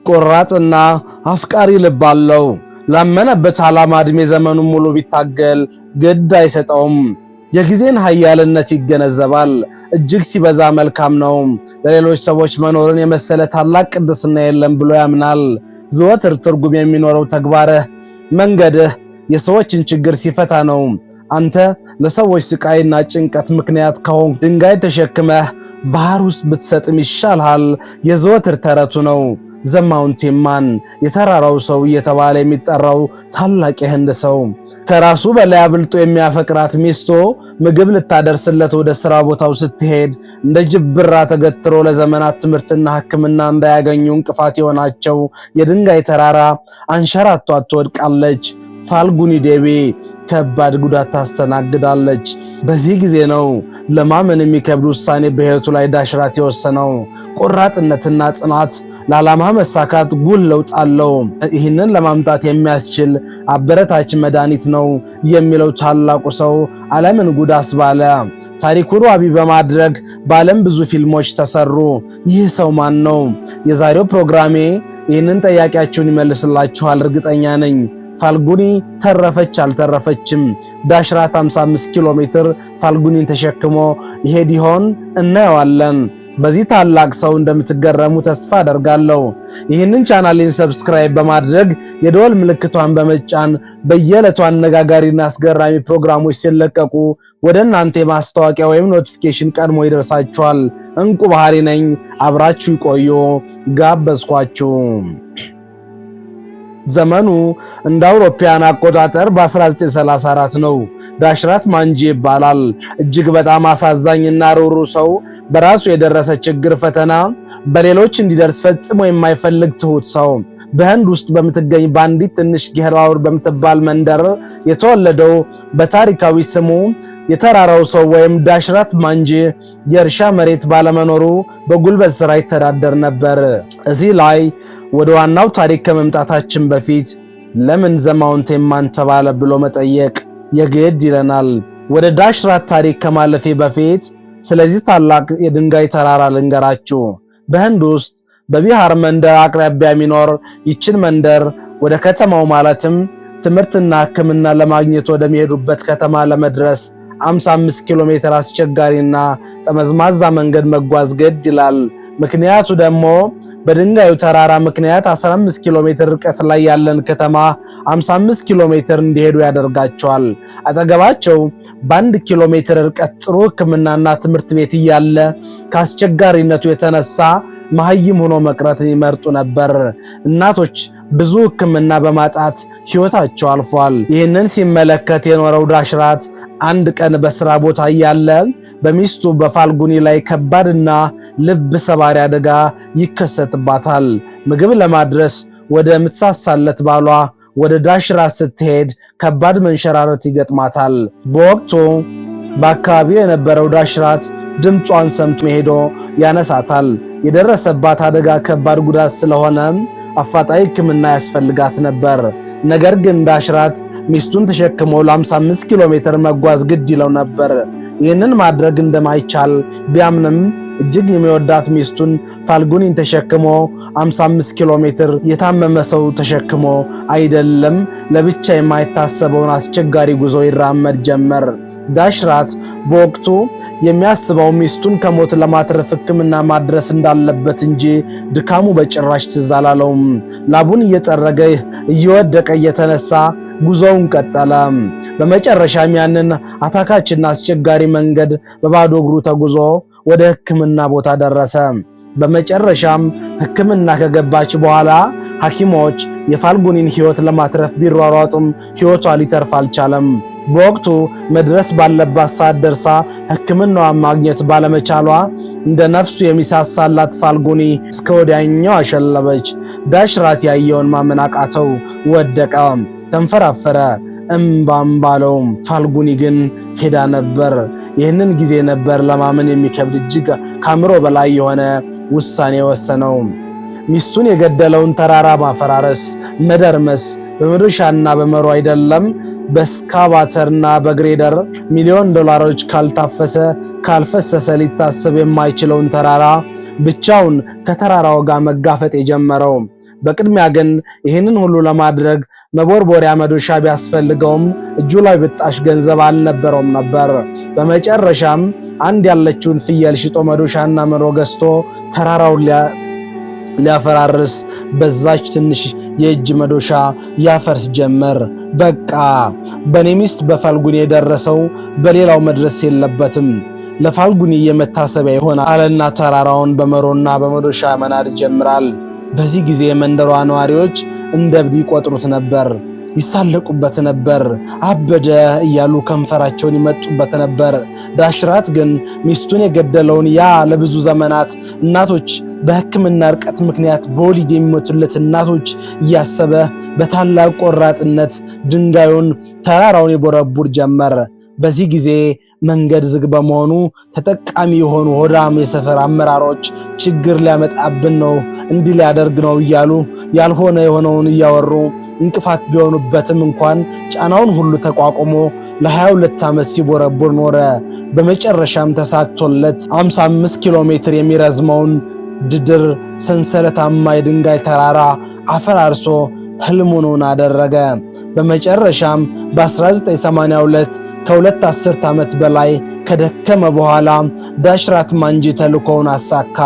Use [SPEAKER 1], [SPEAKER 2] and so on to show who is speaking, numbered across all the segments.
[SPEAKER 1] ቆራጥና አፍቃሪ ልብ አለው። ላመነበት ዓላማ ዕድሜ ዘመኑን ሙሉ ቢታገል ግድ አይሰጠውም። የጊዜን ኃያልነት ይገነዘባል። እጅግ ሲበዛ መልካም ነው። ለሌሎች ሰዎች መኖርን የመሰለ ታላቅ ቅድስና የለም ብሎ ያምናል። ዘወትር ትርጉም የሚኖረው ተግባርህ፣ መንገድህ የሰዎችን ችግር ሲፈታ ነው። አንተ ለሰዎች ስቃይና ጭንቀት ምክንያት ከሆንክ ድንጋይ ተሸክመህ ባህር ውስጥ ብትሰጥም ይሻልሃል የዘወትር ተረቱ ነው። ዘ ማውንቴን ማን፣ የተራራው ሰው እየተባለ የሚጠራው ታላቅ የህንድ ሰው ከራሱ በላይ አብልጦ የሚያፈቅራት ሚስቱ ምግብ ልታደርስለት ወደ ሥራ ቦታው ስትሄድ እንደ ጅብራ ተገትሮ ለዘመናት ትምህርትና ሕክምና እንዳያገኙ እንቅፋት የሆናቸው የድንጋይ ተራራ አንሸራቷት ትወድቃለች። ፋልጉኒ ዴቪ ከባድ ጉዳት ታስተናግዳለች። በዚህ ጊዜ ነው ለማመን የሚከብድ ውሳኔ በሕይወቱ ላይ ዳሽራት የወሰነው። ቆራጥነትና ጽናት ለዓላማ መሳካት ጉል ለውጥ አለው። ይህንን ለማምጣት የሚያስችል አበረታች መድኃኒት ነው የሚለው ታላቁ ሰው ዓለምን ጉድ አስባለ። ታሪኩን ዋቢ በማድረግ በዓለም ብዙ ፊልሞች ተሰሩ። ይህ ሰው ማን ነው? የዛሬው ፕሮግራሜ ይህንን ጥያቄያችሁን ይመልስላችኋል እርግጠኛ ነኝ። ፋልጉኒ ተረፈች አልተረፈችም? ዳሽራት 55 ኪሎ ሜትር ፋልጉኒን ተሸክሞ ይሄድ ይሆን? እናየዋለን። በዚህ ታላቅ ሰው እንደምትገረሙ ተስፋ አደርጋለሁ። ይህንን ቻናሌን ሰብስክራይብ በማድረግ የደወል ምልክቷን በመጫን በየዕለቱ አነጋጋሪና አስገራሚ ፕሮግራሞች ሲለቀቁ ወደ እናንተ የማስታወቂያ ወይም ኖቲፊኬሽን ቀድሞ ይደርሳችኋል። እንቁ ባህሪ ነኝ። አብራችሁ ይቆዩ። ጋበዝኳችሁ። ዘመኑ እንደ አውሮፓውያን አቆጣጠር በ1934 ነው። ዳሽራት ማንጂ ይባላል። እጅግ በጣም አሳዛኝና ሩሩ ሰው፣ በራሱ የደረሰ ችግር ፈተና በሌሎች እንዲደርስ ፈጽሞ የማይፈልግ ትሁት ሰው። በህንድ ውስጥ በምትገኝ ባንዲት ትንሽ ጌህራውር በምትባል መንደር የተወለደው በታሪካዊ ስሙ የተራራው ሰው ወይም ዳሽራት ማንጂ የእርሻ መሬት ባለመኖሩ በጉልበት ሥራ ይተዳደር ነበር። እዚህ ላይ ወደ ዋናው ታሪክ ከመምጣታችን በፊት ለምን ዘ ማውንቴን ማን ተባለ ብሎ መጠየቅ የግድ ይለናል። ወደ ዳሽራት ታሪክ ከማለፌ በፊት ስለዚህ ታላቅ የድንጋይ ተራራ ልንገራችሁ። በህንድ ውስጥ በቢሃር መንደር አቅራቢያ የሚኖር ይችን መንደር ወደ ከተማው ማለትም ትምህርትና ሕክምና ለማግኘት ወደሚሄዱበት ከተማ ለመድረስ 55 ኪሎ ሜትር አስቸጋሪና ጠመዝማዛ መንገድ መጓዝ ግድ ይላል። ምክንያቱ ደግሞ በድንጋዩ ተራራ ምክንያት 15 ኪሎ ሜትር ርቀት ላይ ያለን ከተማ 55 ኪሎ ሜትር እንዲሄዱ ያደርጋቸዋል። አጠገባቸው በ1 ኪሎ ሜትር ርቀት ጥሩ ሕክምናና ትምህርት ቤት እያለ ከአስቸጋሪነቱ የተነሳ መሐይም ሆኖ መቅረትን ይመርጡ ነበር። እናቶች ብዙ ሕክምና በማጣት ሕይወታቸው አልፏል። ይህንን ሲመለከት የኖረው ዳሽራት አንድ ቀን በሥራ ቦታ እያለ በሚስቱ በፋልጉኒ ላይ ከባድና ልብ ሰባሪ አደጋ ይከሰትባታል። ምግብ ለማድረስ ወደ ምትሳሳለት ባሏ ወደ ዳሽራት ስትሄድ ከባድ መንሸራረት ይገጥማታል። በወቅቱ በአካባቢው የነበረው ዳሽራት ድምጿን ሰምቶ ሄዶ ያነሳታል። የደረሰባት አደጋ ከባድ ጉዳት ስለሆነ አፋጣኝ ሕክምና ያስፈልጋት ነበር። ነገር ግን ዳሽራት ሚስቱን ተሸክሞ ለ55 ኪሎ ሜትር መጓዝ ግድ ይለው ነበር። ይህንን ማድረግ እንደማይቻል ቢያምንም እጅግ የሚወዳት ሚስቱን ፋልጉኒን ተሸክሞ 55 ኪሎ ሜትር የታመመ ሰው ተሸክሞ አይደለም ለብቻ የማይታሰበውን አስቸጋሪ ጉዞ ይራመድ ጀመር። ዳሽራት በወቅቱ የሚያስበው ሚስቱን ከሞት ለማትረፍ ሕክምና ማድረስ እንዳለበት እንጂ ድካሙ በጭራሽ ትዝ አላለውም። ላቡን እየጠረገ እየወደቀ እየተነሳ ጉዞውን ቀጠለ። በመጨረሻም ያንን አታካችና አስቸጋሪ መንገድ በባዶ እግሩ ተጉዞ ወደ ሕክምና ቦታ ደረሰ። በመጨረሻም ሕክምና ከገባች በኋላ ሐኪሞች የፋልጉኒን ሕይወት ለማትረፍ ቢሯሯጡም ሕይወቷ ሊተርፍ አልቻለም። በወቅቱ መድረስ ባለባት ሰዓት ደርሳ ሕክምናዋን ማግኘት ባለመቻሏ እንደ ነፍሱ የሚሳሳላት ፋልጉኒ እስከ ወዲያኛው አሸለበች። ዳሽራት ያየውን ማመን አቃተው። ወደቀ፣ ተንፈራፈረ፣ እምባም ባለው። ፋልጉኒ ግን ሄዳ ነበር። ይህንን ጊዜ ነበር ለማመን የሚከብድ እጅግ ከአእምሮ በላይ የሆነ ውሳኔ ወሰነው። ሚስቱን የገደለውን ተራራ ማፈራረስ፣ መደርመስ በመዶሻና በመሮ አይደለም በስካቫተርና በግሬደር $1,000,000 ካልፈሰሰ ሊታሰብ የማይችለውን ተራራ ብቻውን ከተራራው ጋር መጋፈጥ የጀመረው። በቅድሚያ ግን ይህንን ሁሉ ለማድረግ መቦርቦሪያ መዶሻ ቢያስፈልገውም እጁ ላይ ብጣሽ ገንዘብ አልነበረውም ነበር። በመጨረሻም አንድ ያለችውን ፍየል ሽጦ መዶሻና መሮ ገዝቶ ተራራውን ሊያፈራርስ በዛች ትንሽ የእጅ መዶሻ ያፈርስ ጀመር። በቃ በኔ ሚስት በፋልጉኒ የደረሰው በሌላው መድረስ የለበትም፣ ለፋልጉኒ የመታሰቢያ ይሆናል አለና ተራራውን በመሮና በመዶሻ መናድ ይጀምራል። በዚህ ጊዜ የመንደሯ ነዋሪዎች እንደ እብድ ይቆጥሩት ነበር፣ ይሳለቁበት ነበር፣ አበደ እያሉ ከንፈራቸውን ይመጡበት ነበር። ዳሽራት ግን ሚስቱን የገደለውን ያ ለብዙ ዘመናት እናቶች በሕክምና ርቀት ምክንያት በወሊድ የሚሞቱለት እናቶች እያሰበ በታላቅ ቆራጥነት ድንጋዩን ተራራውን ይቦረቡር ጀመር። በዚህ ጊዜ መንገድ ዝግ በመሆኑ ተጠቃሚ የሆኑ ሆዳም የሰፈር አመራሮች ችግር ሊያመጣብን ነው፣ እንዲህ ሊያደርግ ነው እያሉ ያልሆነ የሆነውን እያወሩ እንቅፋት ቢሆኑበትም እንኳን ጫናውን ሁሉ ተቋቁሞ ለ22 ዓመት ሲቦረቡር ኖረ። በመጨረሻም ተሳክቶለት 55 ኪሎ ሜትር የሚረዝመውን ድድር ሰንሰለታማ የድንጋይ ተራራ አፈራርሶ ህልሙን አደረገ። በመጨረሻም በ1982 ከሁለት አስርት ዓመት በላይ ከደከመ በኋላ ዳሽራት ማንጂ ተልኮውን አሳካ።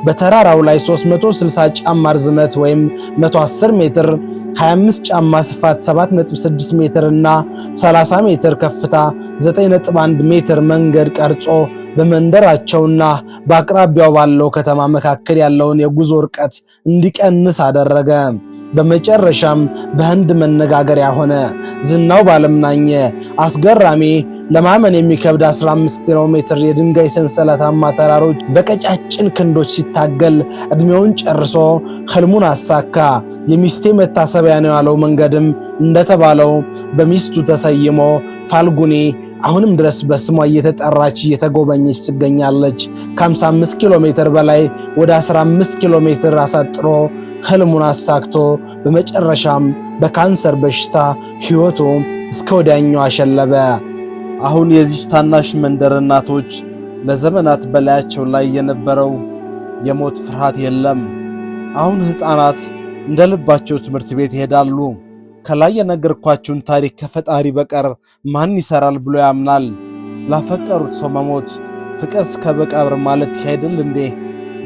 [SPEAKER 1] በተራራው ላይ 360 ጫማ ርዝመት ወይም 110 ሜትር፣ 25 ጫማ ስፋት 7.6 ሜትር እና 30 ሜትር ከፍታ 9.1 ሜትር መንገድ ቀርጾ በመንደራቸውና በአቅራቢያው ባለው ከተማ መካከል ያለውን የጉዞ ርቀት እንዲቀንስ አደረገ። በመጨረሻም በህንድ መነጋገሪያ ሆነ። ዝናው ባለም ናኘ። አስገራሚ ለማመን የሚከብድ 15 ኪሎ ሜትር የድንጋይ ሰንሰለታማ ተራሮች በቀጫጭን ክንዶች ሲታገል እድሜውን ጨርሶ ህልሙን አሳካ። የሚስቴ መታሰቢያ ነው ያለው መንገድም እንደተባለው በሚስቱ ተሰይሞ ፋልጉኒ አሁንም ድረስ በስሟ እየተጠራች እየተጎበኘች ትገኛለች። ከ55 ኪሎ ሜትር በላይ ወደ 15 ኪሎ ሜትር አሳጥሮ ህልሙን አሳክቶ በመጨረሻም በካንሰር በሽታ ሕይወቱ እስከ ወዲያኛው አሸለበ። አሁን የዚች ታናሽ መንደር እናቶች ለዘመናት በላያቸው ላይ የነበረው የሞት ፍርሃት የለም። አሁን ሕፃናት እንደ ልባቸው ትምህርት ቤት ይሄዳሉ። ከላይ የነገርኳችሁን ታሪክ ከፈጣሪ በቀር ማን ይሰራል ብሎ ያምናል? ላፈቀሩት ሰው መሞት ፍቅር እስከ መቃብር ማለት ይሄድል እንዴ?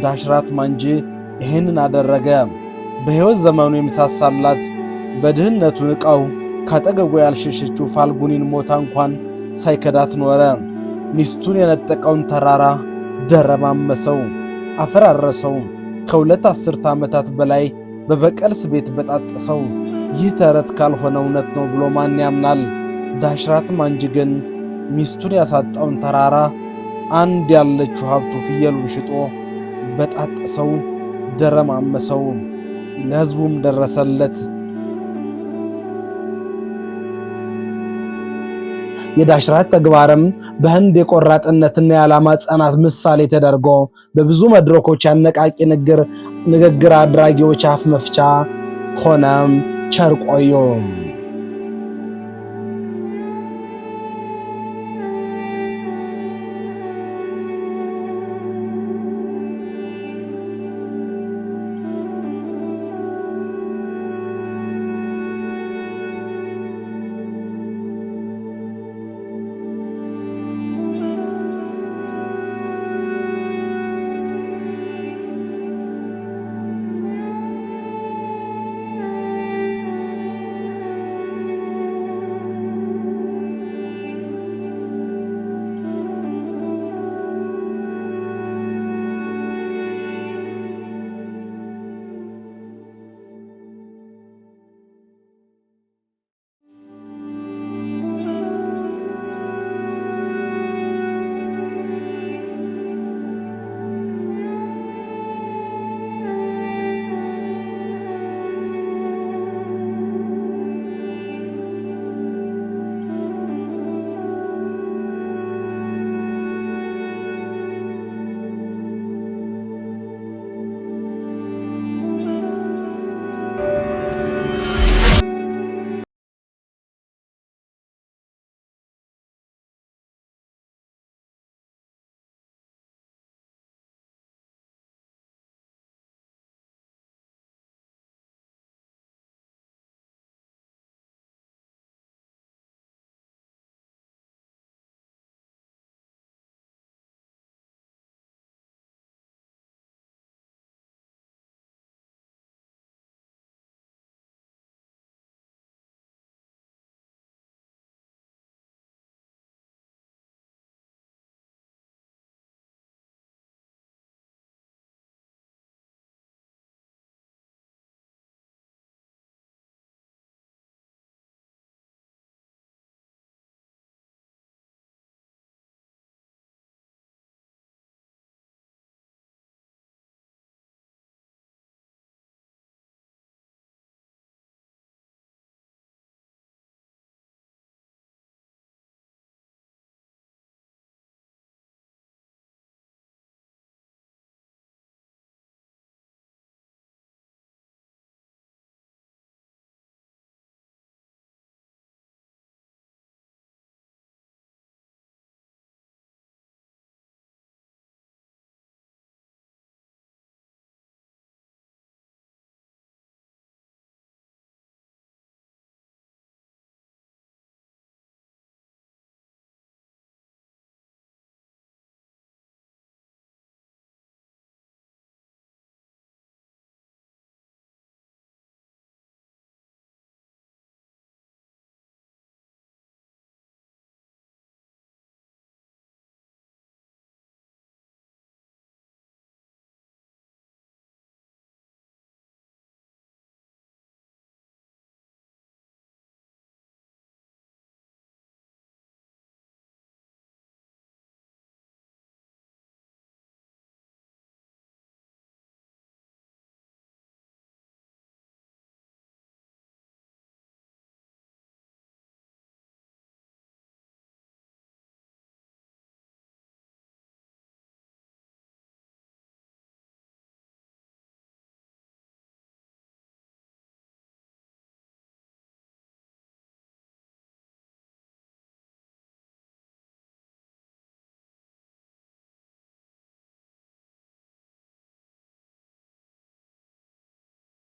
[SPEAKER 1] ዳሽራት ማንጂ ይህንን አደረገ። በሕይወት ዘመኑ የሚሳሳላት በድህነቱ ንቃው ካጠገቡ ያልሸሸችው ፋልጉኒን ሞታ እንኳን ሳይከዳት ኖረ። ሚስቱን የነጠቀውን ተራራ ደረማመሰው፣ አፈራረሰው። ከሁለት አስርት ዓመታት በላይ በበቀል ስቤት በጣጠሰው። ይህ ተረት ካልሆነ እውነት ነው ብሎ ማን ያምናል? ዳሽራት ማንጂ ግን ሚስቱን ያሳጣውን ተራራ አንድ ያለችው ሀብቱ ፍየሉን ሽጦ በጣጠሰው፣ ደረማመሰው። ለሕዝቡም ደረሰለት። የዳሽራት ተግባርም በህንድ የቆራጥነትና የዓላማ ጽናት ምሳሌ ተደርጎ በብዙ መድረኮች ያነቃቂ ንግግር አድራጊዎች አፍ መፍቻ ሆነም። ቸር ቆዩ።